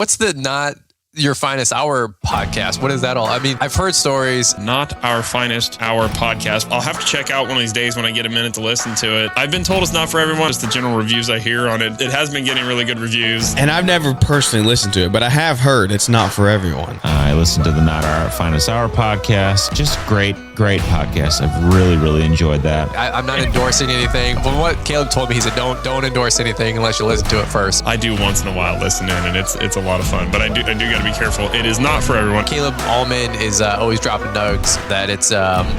What's the Not Your Finest Hour podcast? What is that all? I mean, I've heard stories. Not Our Finest Hour podcast. I'll have to check out one of these days when I get a minute to listen to it. I've been told it's not for everyone. Just the general reviews I hear on it. It has been getting really good reviews. And I've never personally listened to it, but I have heard it's not for everyone. I listened to the Not Our Finest Hour podcast. Just great podcast. I've really enjoyed that. I'm not endorsing anything. From what Caleb told me, he said, don't endorse anything unless you listen to it first. I do once in a while listen in, and it's a lot of fun. But I do got to be careful. It is not for everyone. Caleb Allman is always dropping nugs that it's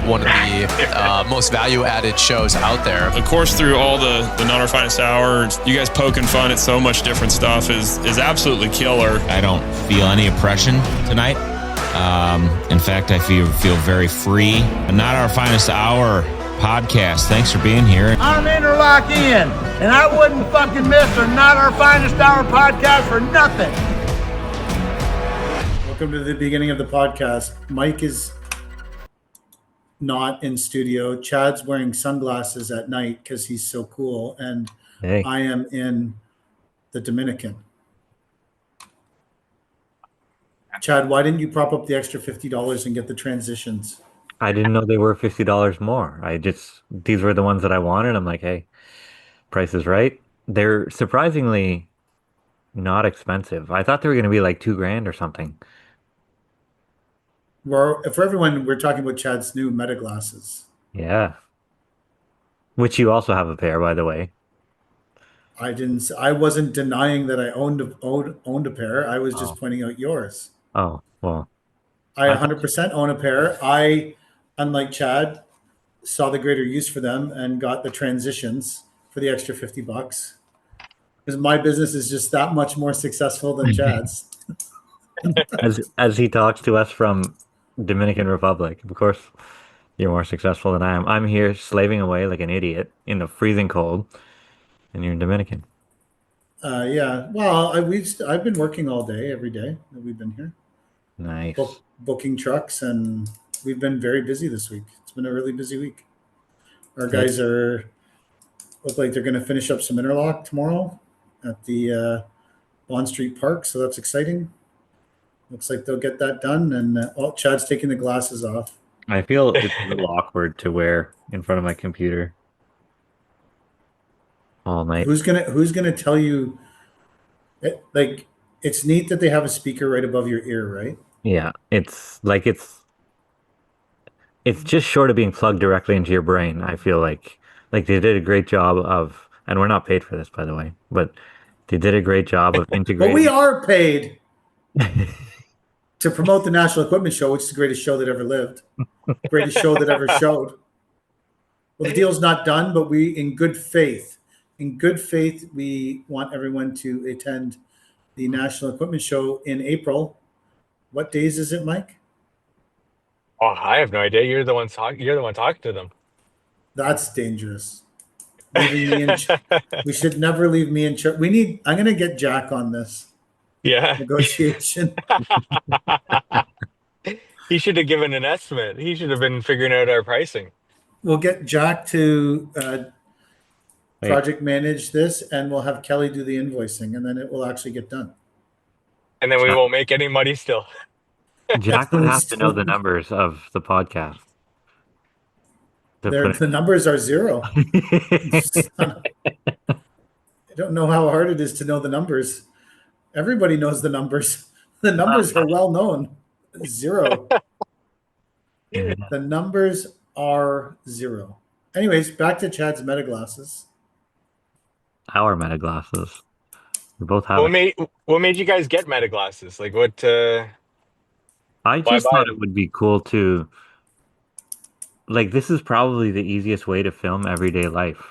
one of the most value-added shows out there. Of course, through all the Not Our Finest Hour, you guys poking fun at so much different stuff is absolutely killer. I don't feel any oppression tonight. In fact, I feel very free. Not Our Finest Hour podcast. Thanks for being here. I'm Interlock Ian, and I wouldn't fucking miss the Not Our Finest Hour podcast for nothing. Welcome to the beginning of the podcast. Mike is not in studio. Chad's wearing sunglasses at night because he's so cool, and hey. I am in the Dominican. Chad, why didn't you prop up the extra $50 and get the transitions? I didn't know they were $50 more. These were the ones that I wanted. I'm like, hey, price is right. They're surprisingly not expensive. I thought they were going to be like $2,000 or something. Well, for everyone, we're talking about Chad's new Meta glasses. Yeah. Which you also have a pair, by the way. I wasn't denying that I owned a pair. I was just pointing out yours. Oh, well. I 100% own a pair. I, unlike Chad, saw the greater use for them and got the transitions for the extra $50 because my business is just that much more successful than Chad's. As he talks to us from Dominican Republic, of course, you're more successful than I am. I'm here slaving away like an idiot in the freezing cold, and you're in Dominican. Yeah. Well, I've been working all day, every day that we've been here. Nice. Booking trucks, and we've been very busy this week. It's been a really busy week. Our guys look like they're going to finish up some interlock tomorrow at the Bond Street Park, so that's exciting. Looks like they'll get that done, and Chad's taking the glasses off. I feel it's a little awkward to wear in front of my computer all night. Who's gonna tell you? It's neat that they have a speaker right above your ear, right? Yeah, it's just short of being plugged directly into your brain. I feel like they did a great job of, and we're not paid for this, by the way, but they did a great job of integrating. But we are paid to promote the National Equipment Show, which is the greatest show that ever lived, greatest show that ever showed. Well, the deal's not done, but we, in good faith, we want everyone to attend the National Equipment Show in April. What days is it, Mike? Oh, I have no idea. You're the one talking to them. That's dangerous. We should never leave me in charge. I'm going to get Jack on this. Yeah. Negotiation. He should have given an estimate. He should have been figuring out our pricing. We'll get Jack to project manage this, and we'll have Kelly do the invoicing, and then it will actually get done. And then we won't make any money still. Jack would have to know the numbers of the podcast. The numbers are zero. I don't know how hard it is to know the numbers. Everybody knows the numbers. The numbers are well known. Zero. The numbers are zero. Anyways, back to Chad's Meta glasses. Our Meta glasses. We both have. What made you guys get Meta glasses? Like what? I just thought it would be cool to. Like, this is probably the easiest way to film everyday life,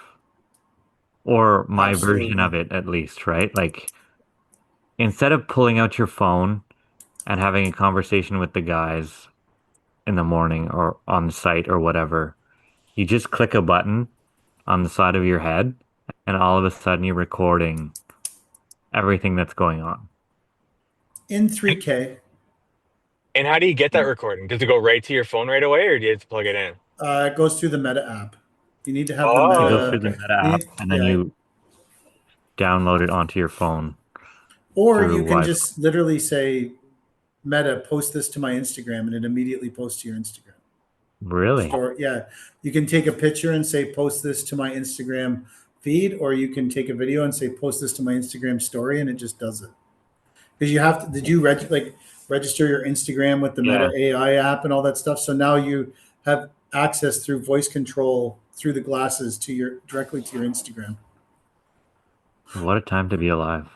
or my version of it, at least, right? Like, instead of pulling out your phone and having a conversation with the guys in the morning or on the site or whatever, you just click a button on the side of your head, and all of a sudden you're recording everything that's going on in 3K. And how do you get that recording? Does it go right to your phone right away, or do you have to plug it in? It goes through the Meta app. You need to have the Meta app, and then you download it onto your phone. Or through you can Wi-Fi. just literally say, Meta, post this to my Instagram, and it immediately posts to your Instagram. Really? Or yeah, you can take a picture and say, post this to my Instagram feed, or you can take a video and say, post this to my Instagram story, and it just does it. Because you have to, did you register your Instagram with the Yeah. Meta AI app and all that stuff? So now you have access through voice control through the glasses to directly to your Instagram. What a time to be alive.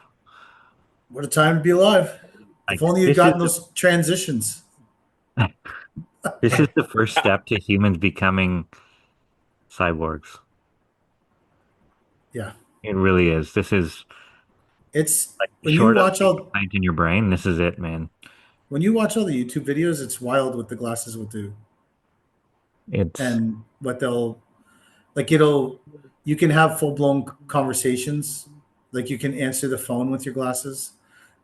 What a time to be alive. Like, If only you'd this gotten is those transitions. This is the first step to humans becoming cyborgs. Yeah. It really is. This is It's like when you short of watch all implant in your brain. This is it, man. when you watch all the YouTube videos, it's wild what the glasses will do. It's And what they'll you can have full-blown conversations. Like you can answer the phone with your glasses,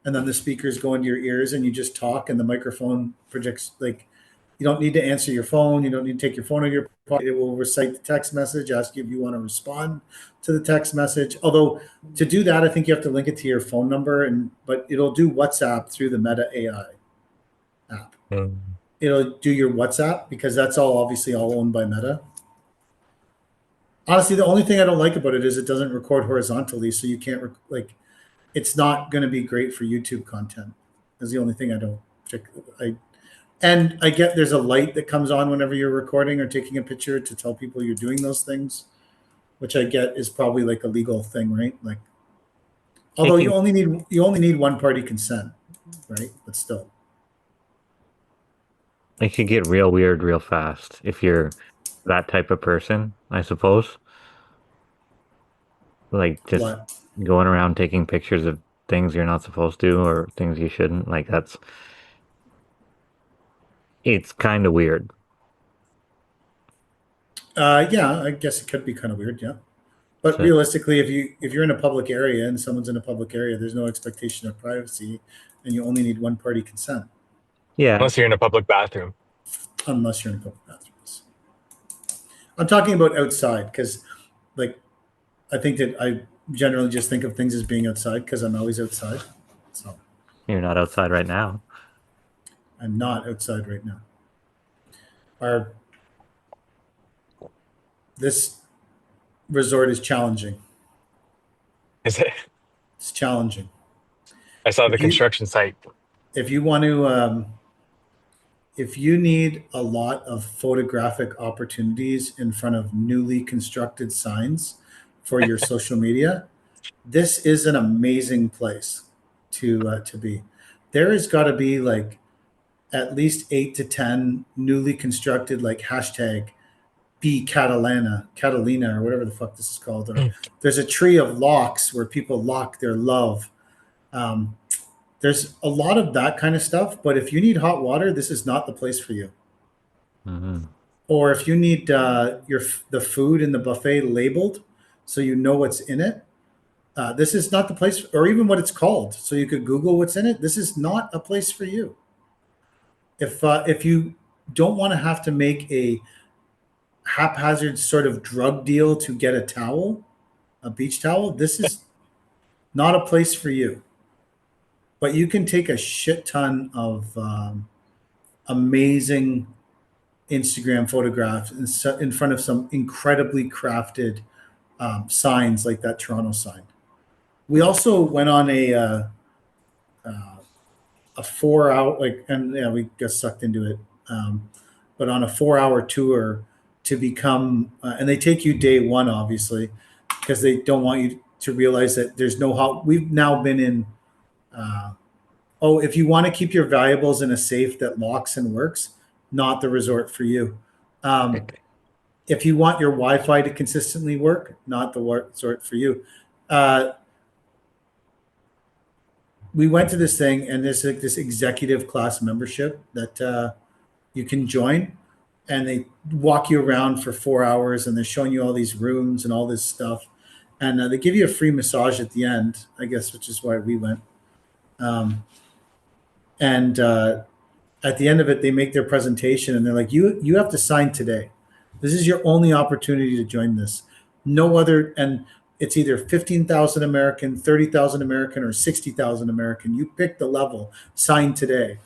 and then the speakers go into your ears and you just talk, and the microphone projects. Like you don't need to answer your phone, you don't need to take your phone out of your pocket. It will recite the text message, ask you if you want to respond to the text message. Although to do that, I think you have to link it to your phone number, but it'll do WhatsApp through the Meta AI app. It'll do your WhatsApp because that's obviously all owned by Meta. Honestly, the only thing I don't like about it is it doesn't record horizontally, so you can't it's not going to be great for YouTube content. Is the only thing I don't. I get there's a light that comes on whenever you're recording or taking a picture to tell people you're doing those things, which I get is probably like a legal thing, right? Like, although you only need one party consent, right? But still, it could get real weird real fast if you're that type of person, I suppose. Like just what? going around taking pictures of things you're not supposed to or things you shouldn't. Like it's kind of weird. Yeah, I guess it could be kind of weird, yeah. But So- realistically, if you're in a public area and someone's in a public area, there's no expectation of privacy, and you only need one party consent. Yeah. Unless you're in a public bathroom. Unless you're in public bathrooms. I'm talking about outside because, like, I think that I generally just think of things as being outside because I'm always outside. So You're not outside right now. I'm not outside right now. This resort is challenging. Is it? It's challenging. I saw the If you- construction site. If you want to, if you need a lot of photographic opportunities in front of newly constructed signs for your social media, this is an amazing place to be. There has got to be like at least 8 to 10 newly constructed like hashtag be Catalina, or whatever the fuck this is called. Or there's a tree of locks where people lock their love. There's a lot of that kind of stuff. But if you need hot water, this is not the place for you. Mm-hmm. Or if you need the food in the buffet labeled so you know what's in it, this is not the place, or even what it's called, so you could Google what's in it. This is not a place for you. If you don't want to have to make a haphazard sort of drug deal to get a towel, a beach towel, this is not a place for you. But you can take a shit ton of amazing Instagram photographs in front of some incredibly crafted signs like that Toronto sign. We also went on a 4-hour we got sucked into it, but on a 4-hour tour to become and they take you day one obviously because they don't want you to realize that there's no hot. We've now been in. If you want to keep your valuables in a safe that locks and works, not the resort for you. If you want your Wi-Fi to consistently work, not the resort for you. We went to this thing, and there's like this executive class membership that you can join, and they walk you around for 4 hours, and they're showing you all these rooms and all this stuff, and they give you a free massage at the end, I guess, which is why we went. And at the end of it, they make their presentation, and they're like, "You have to sign today. This is your only opportunity to join this. No other." And It's either 15,000 American, 30,000 American, or 60,000 American. You pick the level, sign today.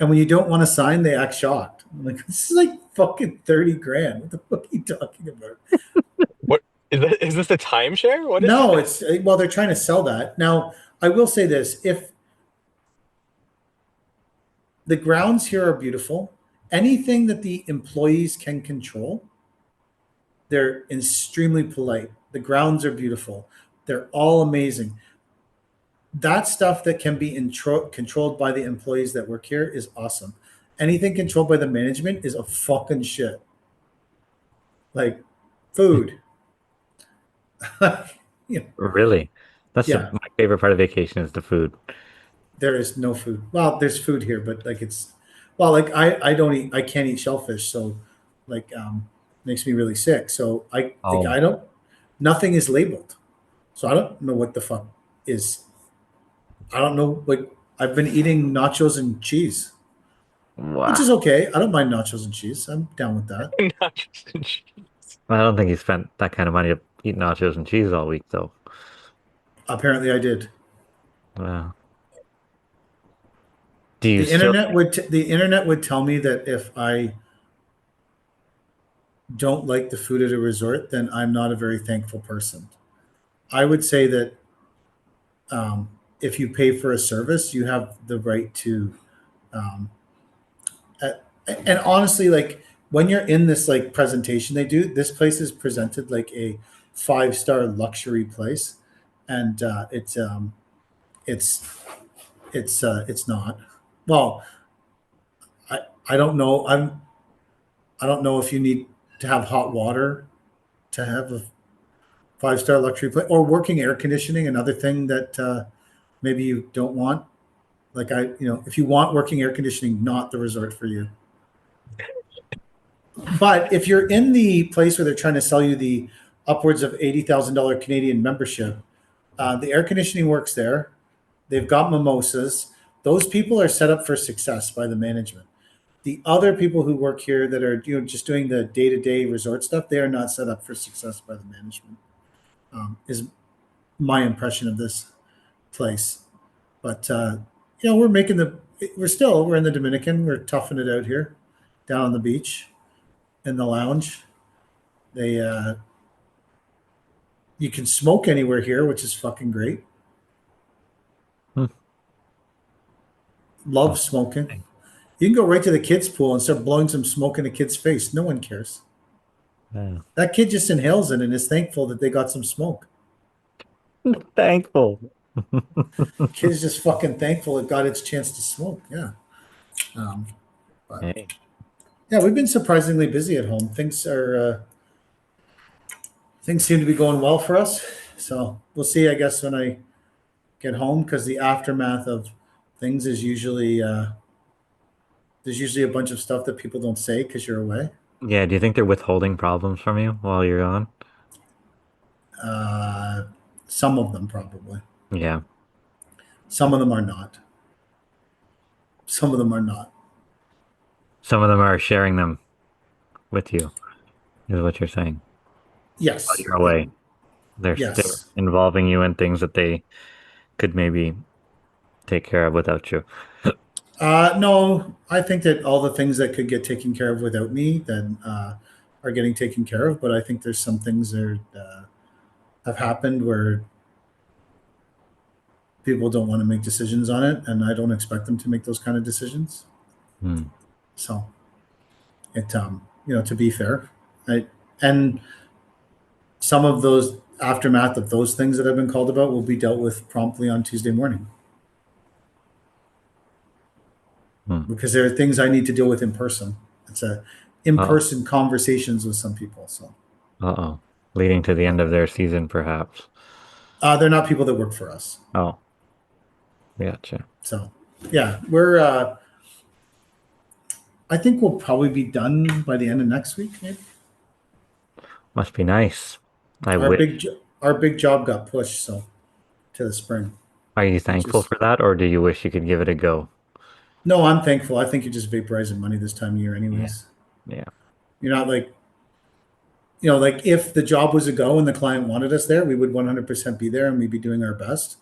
And when you don't want to sign, they act shocked. I'm like, this is like fucking 30 grand. What the fuck are you talking about? What is this a timeshare? What is No, this? it's, well, they're trying to sell that. Now, I will say this, if the grounds here are beautiful, anything that the employees can control, they're extremely polite. The grounds are beautiful. They're all amazing. That stuff that can be controlled by the employees that work here is awesome. Anything controlled by the management is a fucking shit. Like food. You know, Really? That's Yeah. my favorite part of vacation is the food. there is no food. Well, there's food here, but like it's, well, like I don't eat, I can't eat shellfish, so like makes me really sick. So I Oh. I don't, nothing is labeled, so I don't know what the fuck is. I don't know. Like I've been eating nachos and cheese, Wow. which is okay. I don't mind nachos and cheese. I'm down with that. Nachos and cheese. I don't think he spent that kind of money to eat nachos and cheese all week, though. Apparently, I did. Wow. Do you The still? internet would tell me that if I don't like the food at a resort, then I'm not a very thankful person. I would say that if you pay for a service, you have the right to, um, and honestly, like when you're in this like presentation they do, this place is presented like a 5-star luxury place, and it's it's not. Well, I don't know. I don't know if you need to have hot water to have a 5-star luxury place, or working air conditioning, another thing that maybe you don't want. Like if you want working air conditioning, not the resort for you. But if you're in the place where they're trying to sell you the upwards of $80,000 Canadian membership, the air conditioning works there. They've got mimosas. Those people are set up for success by the management. The other people who work here that are just doing the day-to-day resort stuff, they are not set up for success by the management. Is my impression of this place. But we're we're in the Dominican. We're toughing it out here, down on the beach, in the lounge. You can smoke anywhere here, which is fucking great. Love smoking. You can go right to the kids' pool and start blowing some smoke in a kid's face. No one cares. Yeah. That kid just inhales it and is thankful that they got some smoke. Thankful. Kid is just fucking thankful it got its chance to smoke. Yeah. But, Hey. yeah, we've been surprisingly busy at home. Things seem to be going well for us. So we'll see, I guess, when I get home, because the aftermath of things is usually there's usually a bunch of stuff that people don't say because you're away. Yeah, do you think they're withholding problems from you while you're gone? Some of them probably. Yeah. Some of them are not. Some of them are not. Some of them are sharing them with you, is what you're saying. Yes. While you're away. They're Yes. involving you in things that they could maybe take care of without you. No, I think that all the things that could get taken care of without me then are getting taken care of. But I think there's some things that have happened where people don't want to make decisions on it, and I don't expect them to make those kind of decisions. So, to be fair, and some of those aftermath of those things that I've been called about will be dealt with promptly on Tuesday morning. Because there are things I need to deal with in person. It's in-person conversations with some people. So, leading to the end of their season, perhaps. They're not people that work for us. Oh, gotcha. So, yeah, we're. I think we'll probably be done by the end of next week. Maybe. Must be nice. Our big job got pushed to the spring. Are you thankful for that, or do you wish you could give it a go? No, I'm thankful. I think you're just vaporizing money this time of year anyways. Yeah. You're not like, like if the job was a go and the client wanted us there, we would 100% be there and we'd be doing our best.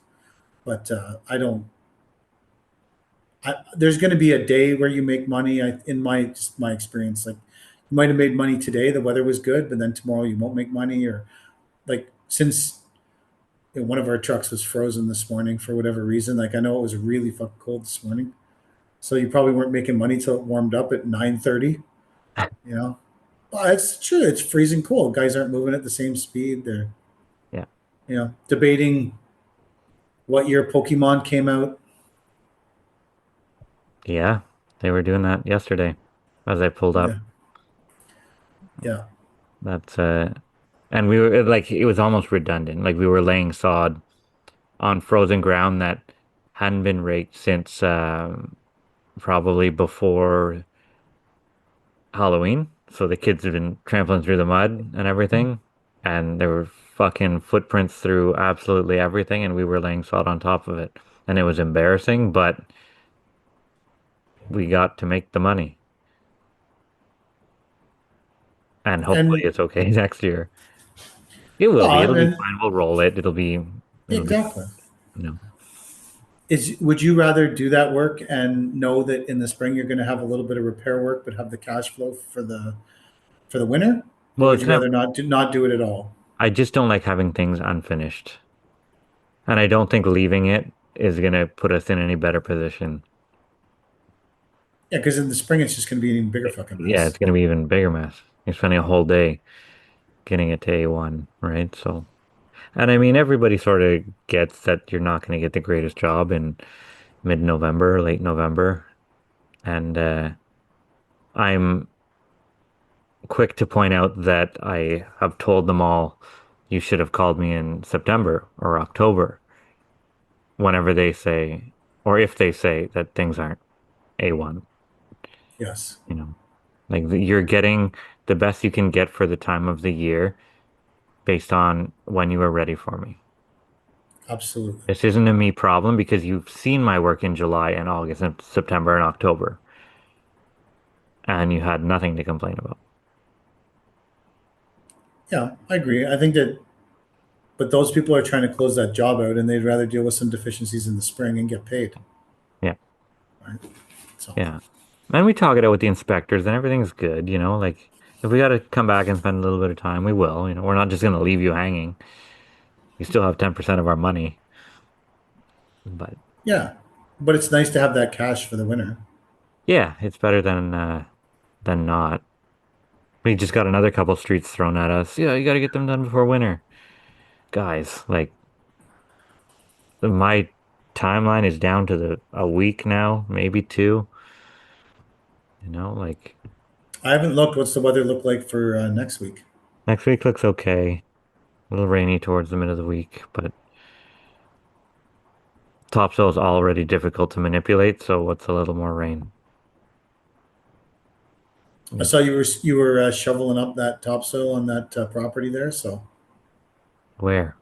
But I don't. There's going to be a day where you make money. In my experience, like you might have made money today, the weather was good, but then tomorrow you won't make money. Or like since one of our trucks was frozen this morning for whatever reason. Like I know it was really fucking cold this morning, so you probably weren't making money till it warmed up at 9:30. You know, well, it's true. It's freezing cold. Guys aren't moving at the same speed. They're Yeah. Debating what year Pokemon came out. Yeah, they were doing that yesterday as I pulled up. Yeah, yeah, That's and we were like it was almost redundant. Like we were laying sod on frozen ground that hadn't been raked since probably before Halloween. So the kids had been trampling through the mud and everything, and there were fucking footprints through absolutely everything, and we were laying salt on top of it. And it was embarrassing, but we got to make the money. And hopefully and it's okay next year. It will be. well, It'll be and fine. We'll roll it. It'll be, exactly. you know. Would you rather do that work and know that in the spring you're going to have a little bit of repair work, but have the cash flow for the winter, or Well, would it's you kind of, rather not do it at all? I just don't like having things unfinished. And I don't think leaving it is going to put us in any better position. Yeah, because in the spring it's just going to be an even bigger fucking Yeah, mess. it's going to be even bigger mess. You're spending a whole day getting it to A1, right? So, and I mean, everybody sort of gets that you're not going to get the greatest job in mid-November, late November. And I'm quick to point out that I have told them all, you should have called me in September or October, whenever they say, or if they say that things aren't A1, Yes, you know, like you're getting the best you can get for the time of the year based on when you are ready for me. absolutely. This isn't a me problem because you've seen my work in July and August and September and October, and you had nothing to complain about. Yeah, I agree. I think that, but those people are trying to close that job out, and they'd rather deal with some deficiencies in the spring and get paid. Yeah, Right. So yeah. And we talk it out with the inspectors and everything's good, like if we got to come back and spend a little bit of time, we will, we're not just going to leave you hanging. You still have 10% of our money, but yeah, but it's nice to have that cash for the winter. yeah, it's better than not. We just got another couple streets thrown at us. Yeah, you got to get them done before winter. Guys, like my timeline is down to a week now, maybe two. Like I haven't looked. What's the weather look like for next week? next week looks okay. A little rainy towards the mid of the week, but topsoil is already difficult to manipulate, so what's a little more rain? I saw you were shoveling up that topsoil on that property there. So Where?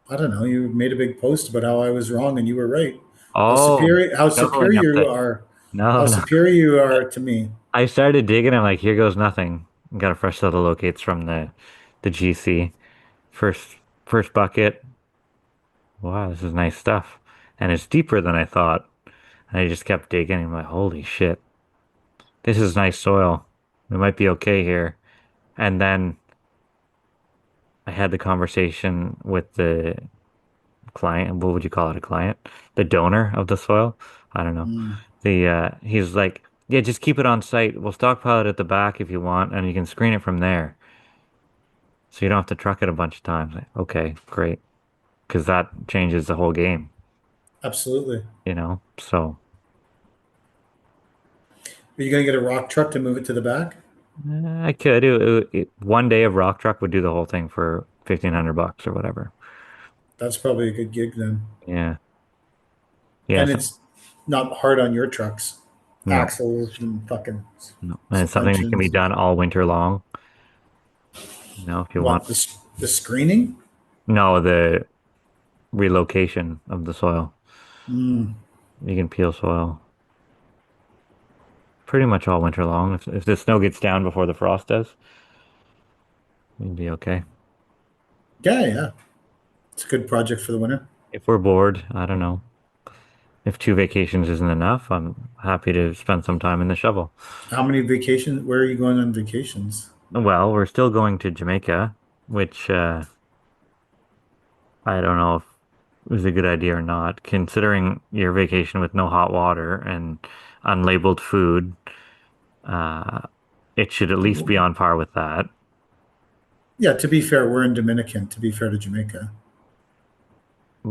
I don't know. You made a big post about how I was wrong and you were right. How Oh, superior, how shoveling up superior you the are, no, how no. superior you are to me. I started digging. I'm like, here goes nothing. Got a fresh set of locates from the GC. First bucket. Wow, this is nice stuff. And it's deeper than I thought. And I just kept digging. I'm like, holy shit. This is nice soil. We might be okay here. And then I had the conversation with the client. What would you call it? A client? The donor of the soil? I don't know. Mm, He's like, yeah, just keep it on site. We'll stockpile it at the back if you want, and you can screen it from there. So you don't have to truck it a bunch of times. Like, okay, great. Because that changes the whole game, absolutely. So Are you going to get a rock truck to move it to the back? I could. One day of rock truck would do the whole thing for $1,500 or whatever. That's probably a good gig then. Yeah. Yeah. And it's not hard on your trucks, No, axles and fucking no. And it's something that can be suspensions. done all winter long, if you want. What the screening? No, the relocation of the soil. Mm, You can peel soil pretty much all winter long if the snow gets down before the frost does. We'd be okay. Yeah, yeah. It's a good project for the winter. If we're bored, I don't know. If 2 vacations isn't enough, I'm happy to spend some time in the shovel. How many vacations? Where are you going on vacations? Well, we're still going to Jamaica, which I don't know if is a good idea or not, considering your vacation with no hot water and unlabeled food. Uh, it should at least be on par with that. Yeah, to be fair, we're in Dominican, to be fair to Jamaica.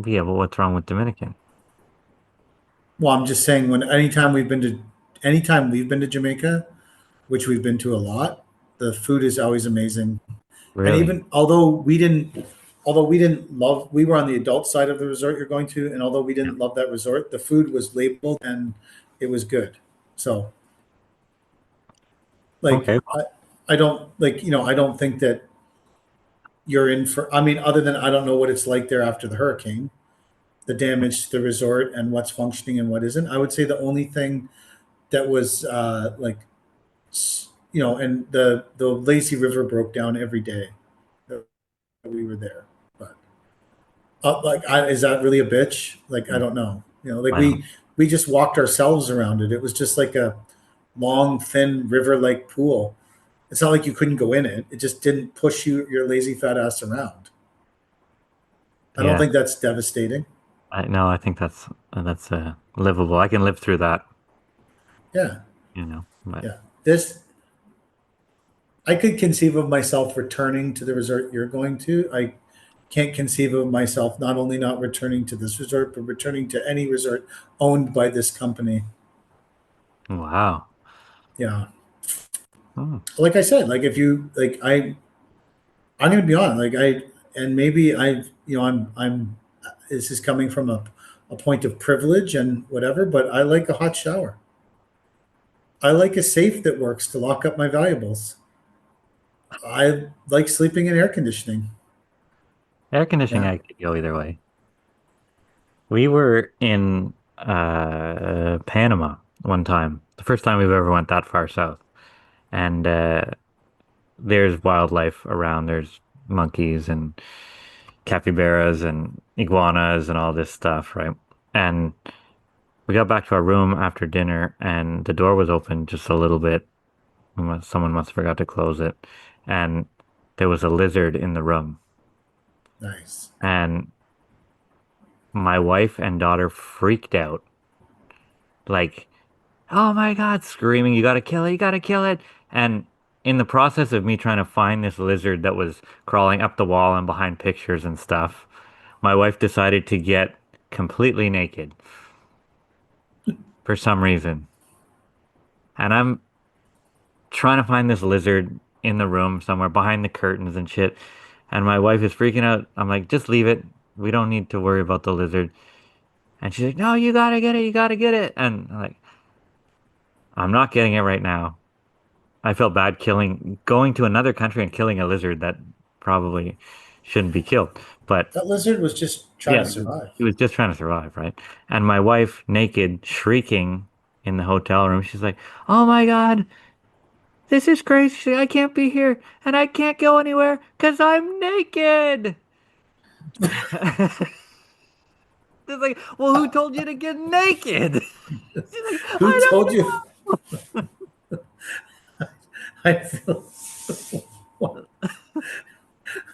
Yeah, but what's wrong with Dominican? Well, I'm just saying anytime we've been to Jamaica, which we've been to a lot, the food is always amazing. And Really? even we were on the adult side of the resort you're going to, and although we Yeah. didn't love that resort, the food was labeled and it was good. So like Okay. I don't I don't think that you're in for, I mean, other than I don't know what it's like there after the hurricane, the damage to the resort and what's functioning and what isn't. I would say the only thing that was and the lazy river broke down every day that we were there. But is that really a bitch? Like, I don't know. Like I don't. we just walked ourselves around it. It was just like a long, thin river-like pool. It's not like you couldn't go in it. It just didn't push your lazy fat ass around. I don't Yeah. think that's devastating. I no, I think that's livable. I can live through that, Yeah, but yeah. I could conceive of myself returning to the resort you're going to. I can't conceive of myself not only not returning to this resort, but returning to any resort owned by this company. wow. Yeah. Hmm. Like I said, like if you like I'm gonna be honest, and maybe I'm this is coming from a point of privilege and whatever, but I like a hot shower. I like a safe that works to lock up my valuables. I like sleeping in air conditioning. Air conditioning, Yeah. I could go either way. We were in Panama one time, the first time we've ever went that far south, and there's wildlife around. There's monkeys and capybaras and iguanas and all this stuff, right? And we got back to our room after dinner, and the door was open just a little bit. Someone must have forgot to close it, and there was a lizard in the room. Nice. And my wife and daughter freaked out, like, "Oh my God," screaming, "You gotta kill it, you gotta kill it." And in the process of me trying to find this lizard that was crawling up the wall and behind pictures and stuff, my wife decided to get completely naked for some reason. And I'm trying to find this lizard in the room somewhere behind the curtains and shit. And my wife is freaking out. I'm like, just leave it. We don't need to worry about the lizard. And she's like, no, you gotta get it. You gotta get it. And I'm like, I'm not getting it right now. I felt bad going to another country and killing a lizard that probably shouldn't be killed. But That lizard was just trying yeah, to survive. he was just trying to survive, right? And my wife, naked, shrieking in the hotel room, she's like, oh my God, this is crazy. I can't be here and I can't go anywhere because I'm naked. It's like, well, who told you to get naked? She's like, Who I told don't you? I feel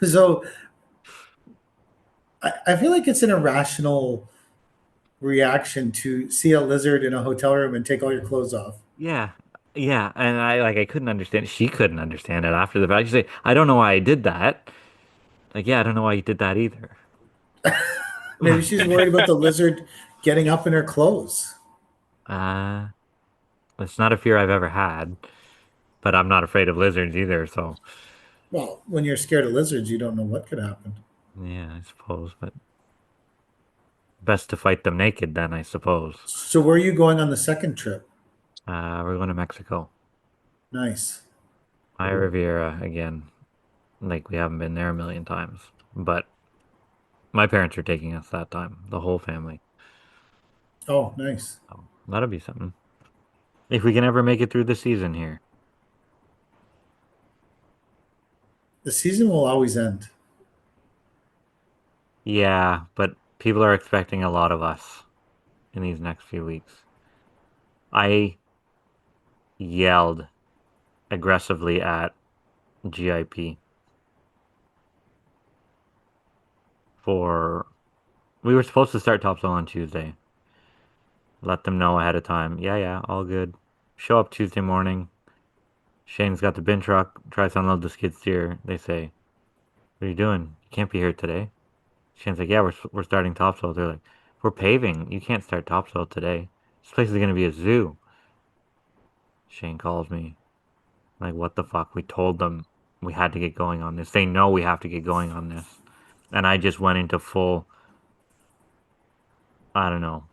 so. I feel like it's an irrational reaction to see a lizard in a hotel room and take all your clothes off. Yeah. Yeah. And I couldn't understand. She couldn't understand it after the fact. She said, I don't know why I did that. Like, yeah, I don't know why you did that either. Maybe she's worried about the lizard getting up in her clothes. Uh, it's not a fear I've ever had, but I'm not afraid of lizards either. So, Well, when you're scared of lizards, you don't know what could happen. yeah, I suppose, but best to fight them naked then, I suppose. So, where are you going on the second trip? We're going to Mexico. Nice. High Riviera again. Like we haven't been there a million times, but my parents are taking us that time, the whole family. Oh, nice. So that'll be something. If we can ever make it through the season here. The season will always end. Yeah, but people are expecting a lot of us in these next few weeks. I yelled aggressively at GIP for we were supposed to start topsoil on Tuesday. Let them know ahead of time. Yeah, all good. Show up Tuesday morning. Shane's got the bin truck, tries to unload the skid steer. They say, "What are you doing? You can't be here today." Shane's like, "Yeah, we're starting topsoil." They're like, "We're paving. You can't start topsoil today. This place is gonna be a zoo." Shane calls me. I'm like, what the fuck? We told them we had to get going on this. They know we have to get going on this. And I just went into full, I don't know,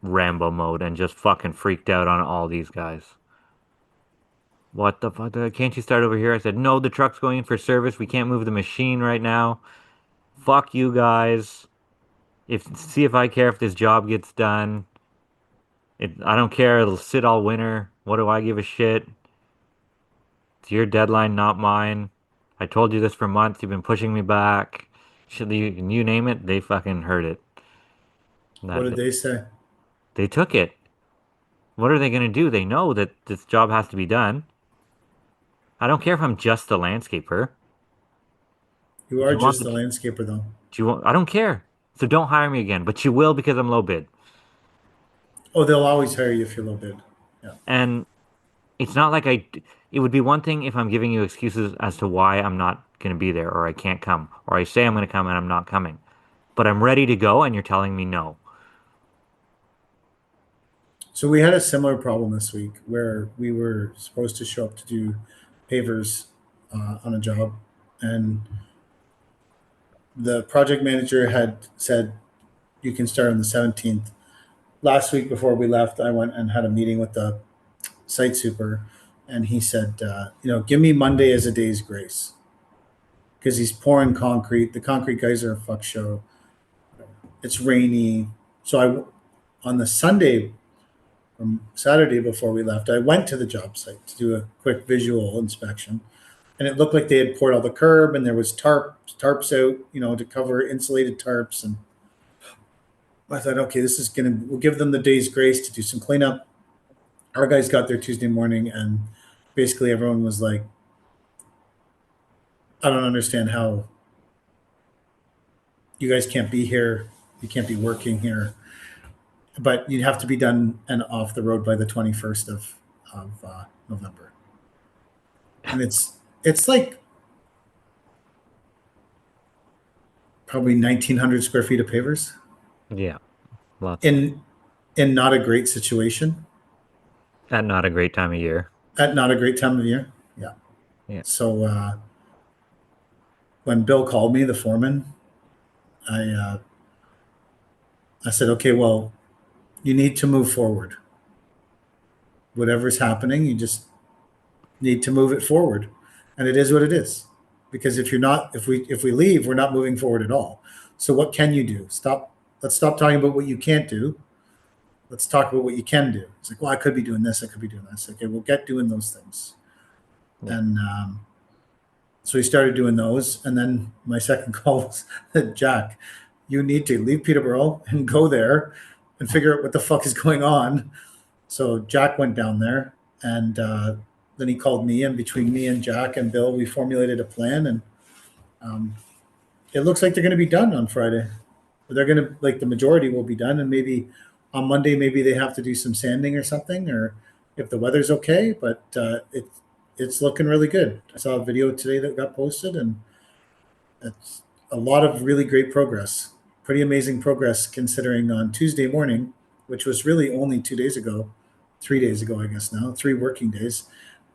Rambo mode and just fucking freaked out on all these guys. What the fuck? Can't you start over here? I said, no, the truck's going in for service. We can't move the machine right now. Fuck you guys. See if I care if this job gets done. I don't care. It'll sit all winter. What do I give a shit? It's your deadline, not mine. I told you this for months. You've been pushing me back. You name it, they fucking heard it. What did they say? They took it. What are they going to do? They know that this job has to be done. I don't care if I'm just a landscaper. You are just a landscaper, though. I don't care. So don't hire me again. But you will because I'm low bid. Oh, they'll always hire you if you're low bid. Yeah. And it's not like it would be one thing if I'm giving you excuses as to why I'm not going to be there or I can't come or I say I'm going to come and I'm not coming. But I'm ready to go and you're telling me no. So we had a similar problem this week where we were supposed to show up to do pavers on a job, and the project manager had said you can start on the 17th. Last week before we left, I went and had a meeting with the site super, and he said, give me Monday as a day's grace because he's pouring concrete. The concrete guys are a fuck show. It's rainy. So on the Sunday from Saturday before we left, I went to the job site to do a quick visual inspection, and it looked like they had poured all the curb and there was tarps out, to cover insulated tarps. And I thought, okay, we'll give them the day's grace to do some cleanup. Our guys got there Tuesday morning, and basically everyone was like, I don't understand how you guys can't be here. You can't be working here. But you'd have to be done and off the road by the 21st of November. And it's like probably 1,900 square feet of pavers. Yeah. Lots. In not a great situation. At not a great time of year. At not a great time of year. Yeah. Yeah. So when Bill called me, the foreman, I said, okay, well, you need to move forward. Whatever's happening, you just need to move it forward. And it is what it is. Because if we leave, we're not moving forward at all. So what can you do? Let's stop talking about what you can't do. Let's talk about what you can do. It's like, well, I could be doing this. I could be doing this. Okay, we'll get doing those things. Yeah. And so we started doing those. And then my second call was, Jack, you need to leave Peterborough and go there and figure out what the fuck is going on. So Jack went down there, and then he called me, and between me and Jack and Bill, we formulated a plan, and it looks like they're going to be done on Friday. They're going to, the majority will be done, and maybe on Monday, maybe they have to do some sanding or something, or if the weather's okay, but it's looking really good. I saw a video today that got posted, and it's a lot of really great progress. Pretty amazing progress considering on Tuesday morning, which was really only 3 days ago, I guess now, 3 working days,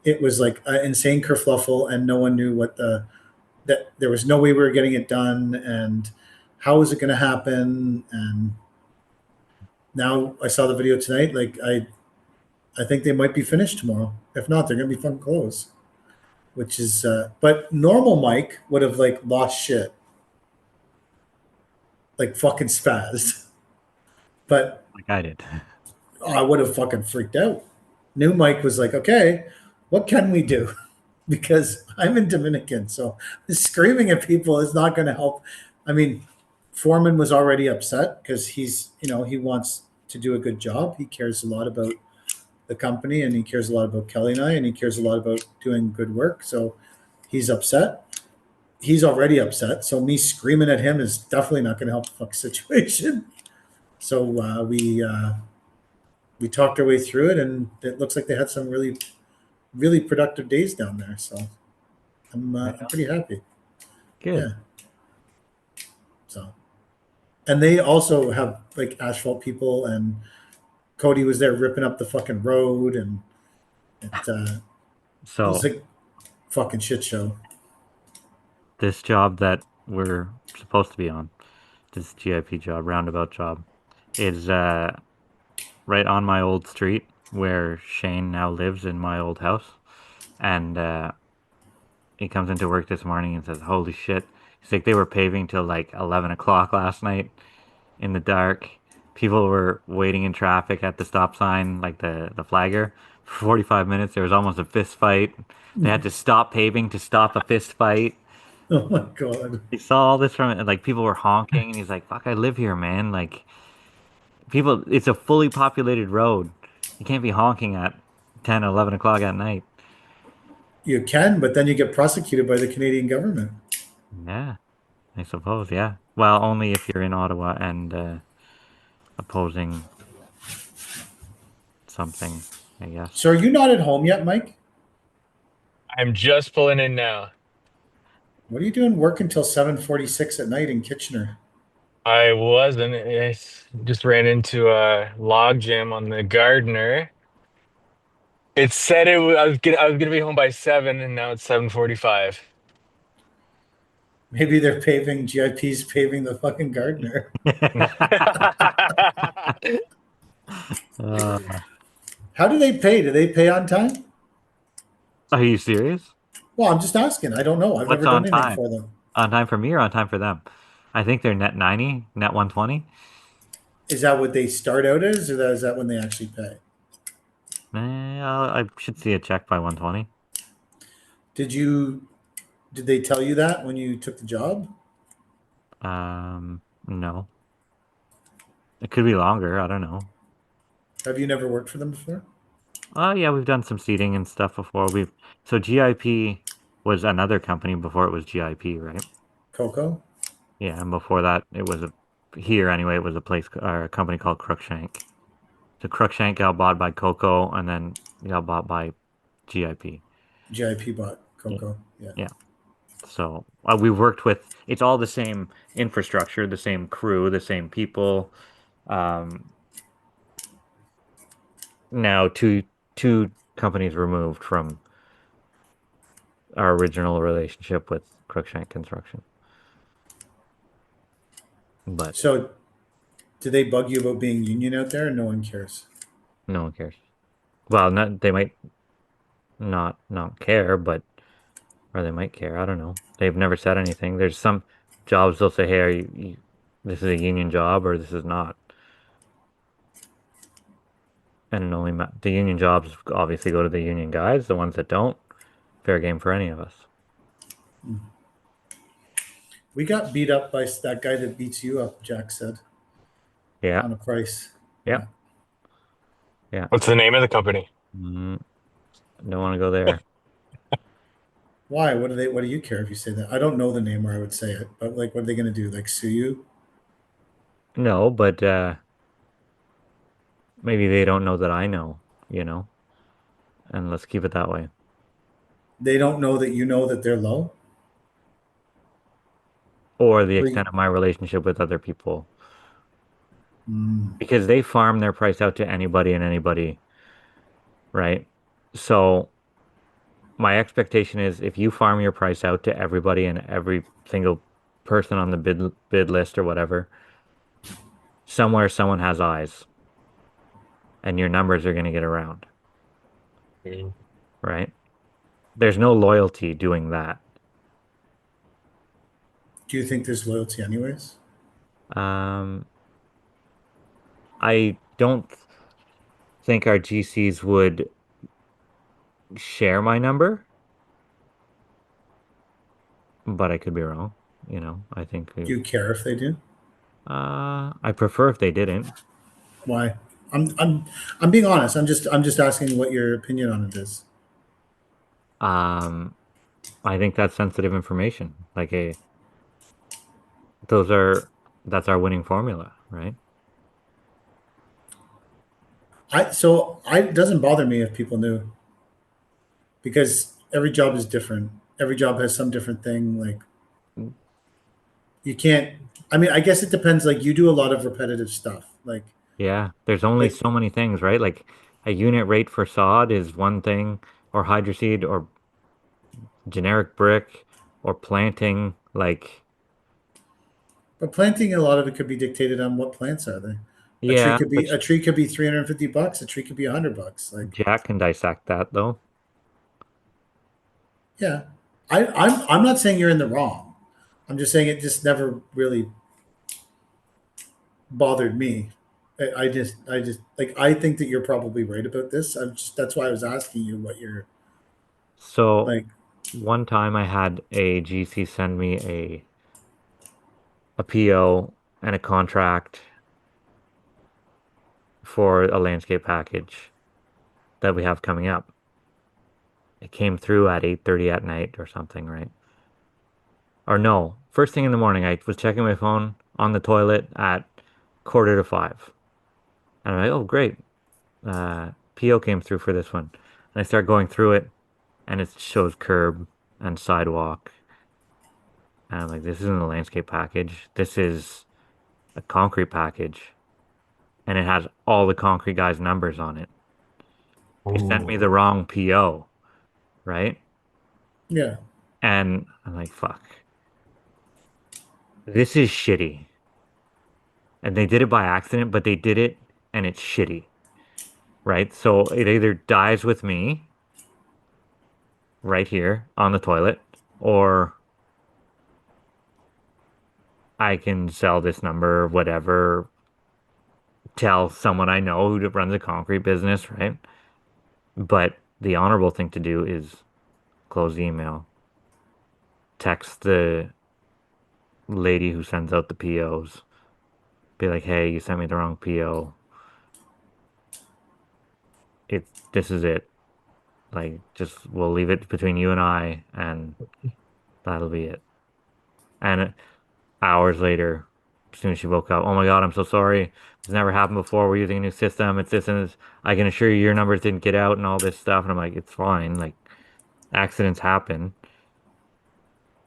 it was like an insane kerfluffle, and no one knew that there was no way we were getting it done, and how was it going to happen. And now I saw the video tonight. I think they might be finished tomorrow. If not, they're going to be fucking closed, which is, but normal Mike would have lost shit. Fucking spazzed. But like I did. I would have fucking freaked out. New Mike was like, okay, what can we do? because I'm in Dominican. So screaming at people is not going to help. I mean, Foreman was already upset because he wants to do a good job. He cares a lot about the company, and he cares a lot about Kelly and I, and he cares a lot about doing good work. So he's upset. He's already upset. So me screaming at him is definitely not going to help the fuck situation. So we talked our way through it, and it looks like they had some really, really productive days down there. So I'm pretty happy. Good. Yeah. So, and they also have like asphalt people, and Cody was there ripping up the fucking road, and it So was like fucking shit show. this job that we're supposed to be on, this GIP job, roundabout job, is right on my old street where Shane now lives in my old house. And he comes into work this morning and says, "Holy shit!" He's like, "They were paving till like 11 o'clock last night in the dark. People were waiting in traffic at the stop sign, like the flagger, for 45 minutes. There was almost a fist fight. They had to stop paving to stop a fist fight." Oh my god. He saw all this from like people were honking, and he's like, "Fuck, I live here, man. Like people, it's a fully populated road. You can't be honking at 10, 11 o'clock at night." You can, but then you get prosecuted by the Canadian government. Yeah, I suppose. Yeah. Well, only if you're in Ottawa and opposing something, I guess. So are you not at home yet, Mike? I'm just pulling in now. What are you doing working till 7:46 at night in Kitchener? I wasn't. Just ran into a log jam on the gardener. It said I was gonna be home by 7, and now it's 7:45. Maybe they're paving, GIP's paving the fucking Gardner. Uh, How do they pay? Do they pay on time? are you serious? Well, I'm just asking. I don't know. I've What's never on done anything time? for them. On time for me or on time for them? I think they're net 90, net 120. Is that what they start out as, or is that when they actually pay? I should see a check by 120. Did you did they tell you that when you took the job? No. It could be longer. I don't know. Have you never worked for them before? Oh, yeah, we've done some seating and stuff before. So GIP was another company before it was GIP, right? Coco? Yeah, and before that, it was here anyway. It was a place or a company called Cruikshank. So Cruikshank got bought by Coco, and then got bought by GIP. GIP bought Coco. Yeah. Yeah. So we've worked with. It's all the same infrastructure, the same crew, the same people. Um, now two companies removed from our original relationship with Cruikshank Construction. But So do they bug you about being union out there, or no one cares? no one cares. Well, they might not care, but or they might care. I don't know. They've never said anything. There's some jobs they'll say, "Hey, this is a union job or this is not." And only the union jobs obviously go to the union guys. The ones that don't, fair game for any of us. We got beat up by that guy that beats you up, Jack said, Yeah, on a price. yeah, yeah. What's the name of the company? Don't want to go there. Why? What do you care if you say that? I don't know the name, or I would say it. But like, what are they going to do? Like sue you? No, but maybe they don't know that I know, you know, and let's keep it that way. They don't know that you know that they're low. Or the Or extent of my relationship with other people. Mm. Because they farm their price out to anybody and anybody, right? So my expectation is if you farm your price out to everybody and every single person on the bid list or whatever, somewhere someone has eyes and your numbers are going to get around, right? There's no loyalty doing that. Do you think there's loyalty, anyways? Um, I don't think our GCs would share my number. but I could be wrong. I think Do you care if they do? I prefer if they didn't. Why? I'm being honest. I'm just asking what your opinion on it is. Um, I think that's sensitive information. Those are that's our winning formula, right? It doesn't bother me if people knew, because every job is different. Every job has some different thing. Like, you can't. I mean, I guess it depends. Like, you do a lot of repetitive stuff. Yeah, there's only Like, so many things, right? Like a unit rate for sod is one thing, or hydroseed, or generic brick, or planting. but planting, a lot of it could be dictated on what plants are they. Yeah, but A tree could be $350. A tree could be $100. Like, Jack can dissect that though. yeah, I'm not saying you're in the wrong. I'm just saying it just never really bothered me. I just like, I think that you're probably right about this. That's why I was asking you what you're So like. one time I had a GC send me a PO and a contract for a landscape package that we have coming up. It came through at 8:30 at night or something, right? Or no, first thing in the morning, I was checking my phone on the toilet at 4:45. And I'm like, oh, great. PO came through for this one. And I start going through it, and it shows curb and sidewalk. And I'm like, this isn't a landscape package. This is a concrete package. And it has all the concrete guys' numbers on it. They sent me the wrong PO, right? Yeah. And I'm like, fuck. This is shitty. And they did it by accident, but they did it and it's shitty, right? So it either dies with me right here on the toilet, or I can sell this number or whatever, tell someone I know who runs a concrete business, right? But the honorable thing to do is close the email, text the lady who sends out the POs, be like, hey, you sent me the wrong PO. This is it. Like, just we'll leave it between you and I, and that'll be it. And hours later, as soon as she woke up, oh my God, I'm so sorry. It's never happened before. We're using a new system. It's this and this. I can assure you your numbers didn't get out and all this stuff. And I'm like, it's fine. Like, accidents happen,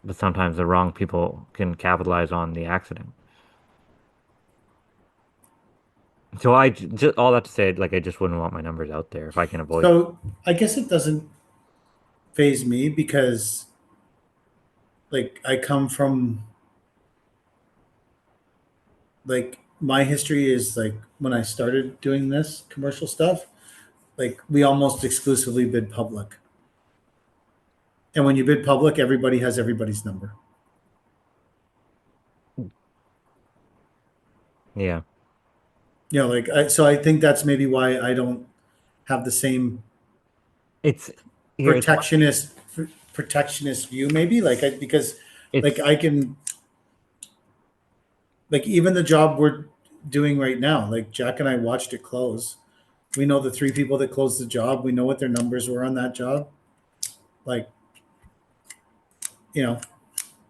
but sometimes the wrong people can capitalize on the accident. So just all that to say, like, I just wouldn't want my numbers out there if I can avoid it. So I guess it doesn't phase me because, like, I come from, like, my history is like, when I started doing this commercial stuff, like, we almost exclusively bid public. And when you bid public, everybody has everybody's number. Yeah. So I think that's maybe why I don't have the same It's here. protectionist view, maybe, because It's I can, like, even the job we're doing right now, like, Jack and I watched it close. We know the three people that closed the job. We know what their numbers were on that job. Like, you know,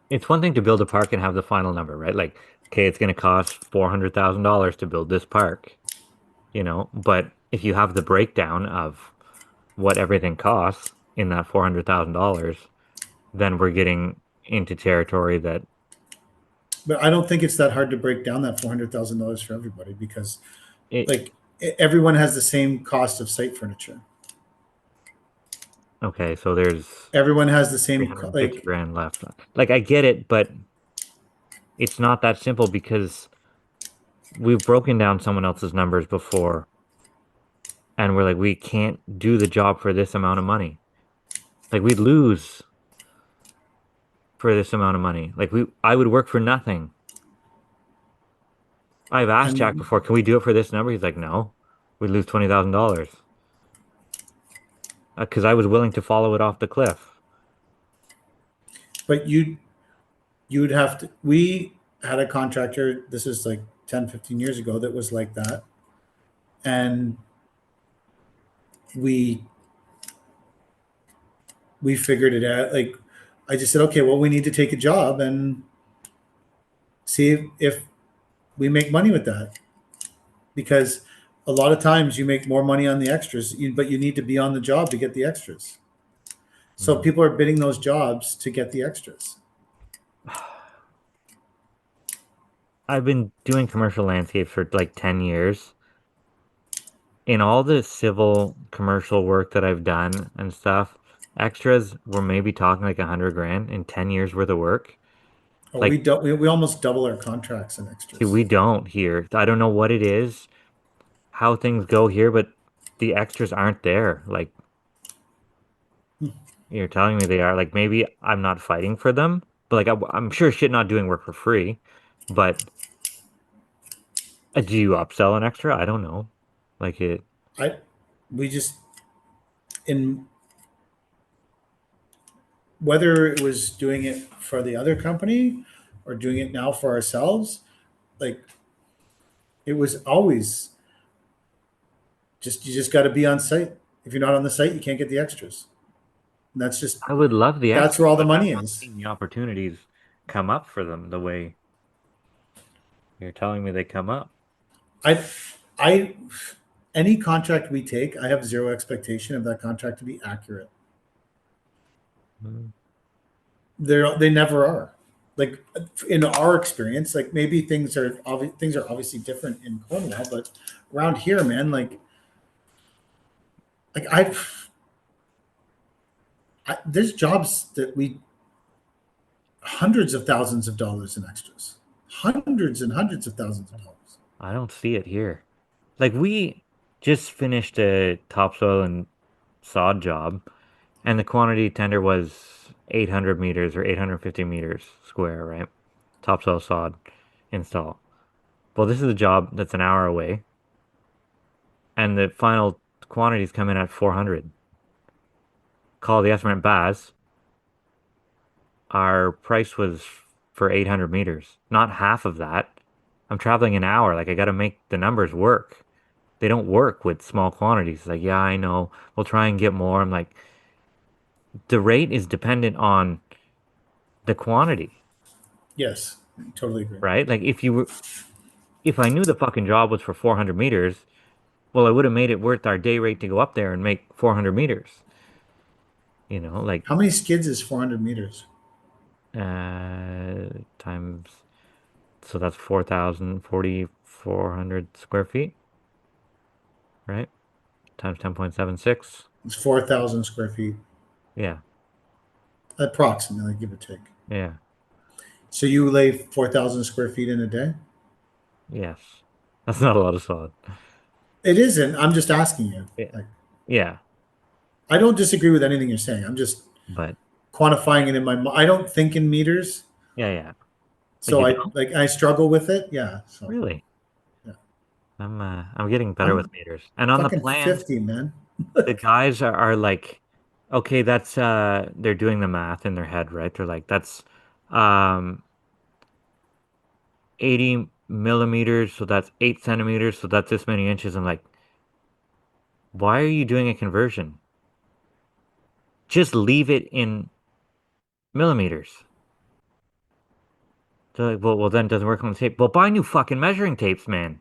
it's one thing to build a park and have the final number, right? Like, okay, it's going to cost $400,000 to build this park, but if you have the breakdown of what everything costs in that $400,000, then we're getting into territory that but I don't think it's that hard to break down that $400,000 for everybody, because, it, like, everyone has the same cost of site furniture. okay, so there's Everyone has the same, 350 grand left. Like, I get it, but it's not that simple because we've broken down someone else's numbers before and we're like, we can't do the job for this amount of money. Like, we'd lose for this amount of money. Like, I would work for nothing. I've asked Jack before, can we do it for this number? He's like, no, we'd lose $20,000. Because I was willing to follow it off the cliff. but you would have to. We had a contractor. This is like 10, 15 years ago. That was like that, and we figured it out. Like, I just said, okay, well, we need to take a job and see if we make money with that, because a lot of times you make more money on the extras, but you need to be on the job to get the extras. So people are bidding those jobs to get the extras. I've been doing commercial landscapes for like 10 years. In all the civil commercial work that I've done and stuff, extras were maybe talking like 100 grand in 10 years worth of work. Oh, Like, we almost double our contracts in extras. see, we don't here. I don't know what it is, how things go here, but the extras aren't there. Like, you're telling me they are. Like, maybe I'm not fighting for them, but like, I'm sure shit not doing work for free. But do you upsell an extra? I don't know. Like it. We just, in whether it was doing it for the other company or doing it now for ourselves, like, it was always just, you just got to be on site. If you're not on the site, you can't get the extras. And that's just, I would love the that's extras, where all the but I'm money not is. seeing the opportunities come up for them the way you're telling me they come up. I any contract we take, I have zero expectation of that contract to be accurate. They never are. Like, in our experience, like, maybe things are obviously different in Cornwall, but around here, man, like there's jobs that we hundreds of thousands of dollars in extras, hundreds and hundreds of thousands of dollars. I don't see it here. Like we just finished a topsoil and sod job, and the quantity tender was 800 meters or 850 meters square, right? Topsoil sod install. Well, this is a job that's an hour away, and the final quantities come in at 400. Call the estimate Baz. Our price was for 800 meters, not half of that. I'm traveling an hour. Like, I got to make the numbers work. They don't work with small quantities. Like, yeah, I know. We'll try and get more. I'm like, the rate is dependent on the quantity, Yes, totally agree. right? Like, if I knew the fucking job was for 400 meters, well, I would have made it worth our day rate to go up there and make 400 meters. You know, like, How many skids is 400 meters? times, so that's 4,400 square feet, right? Times 10.76. It's 4,000 square feet, Yeah, approximately, give or take. yeah, So you lay 4,000 square feet in a day? yes. That's not a lot of solid. It isn't. I'm just asking you. Yeah. Like, Yeah, I don't disagree with anything you're saying. I'm just but quantifying it in my mind. I don't think in meters, yeah. so you don't? I struggle with it. Yeah. So Really? Yeah. I'm getting better I'm with meters. And on the fucking plan, 50, man. the guys are like, okay, that's they're doing the math in their head, right? They're like, that's um 80 millimeters, so that's 8 centimeters, so that's this many inches. I'm like, why are you doing a conversion? Just leave it in millimeters. They're like, well, then it doesn't work on the tape. Well, buy new fucking measuring tapes, man.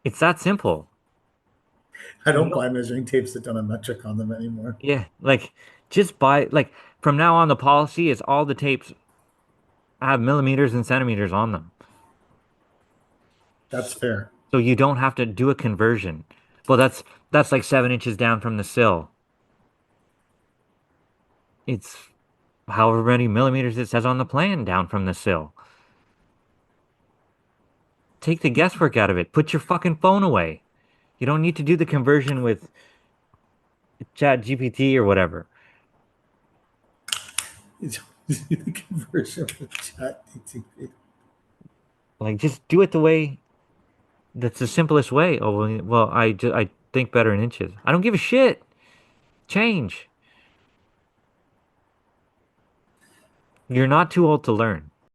It's that simple. I don't buy measuring tapes that don't have metric on them anymore. Yeah, like just buy like from now on the policy is all the tapes have millimeters and centimeters on them. That's fair. So you don't have to do a conversion. Well, that's like 7 inches down from the sill. It's however many millimeters it says on the plan down from the sill. Take the guesswork out of it. Put your fucking phone away. You don't need to do the conversion with Chat GPT or whatever. The conversion with ChatGPT. Like just do it the way that's the simplest way. Oh, well, I think better in inches. I don't give a shit. Change. You're not too old to learn.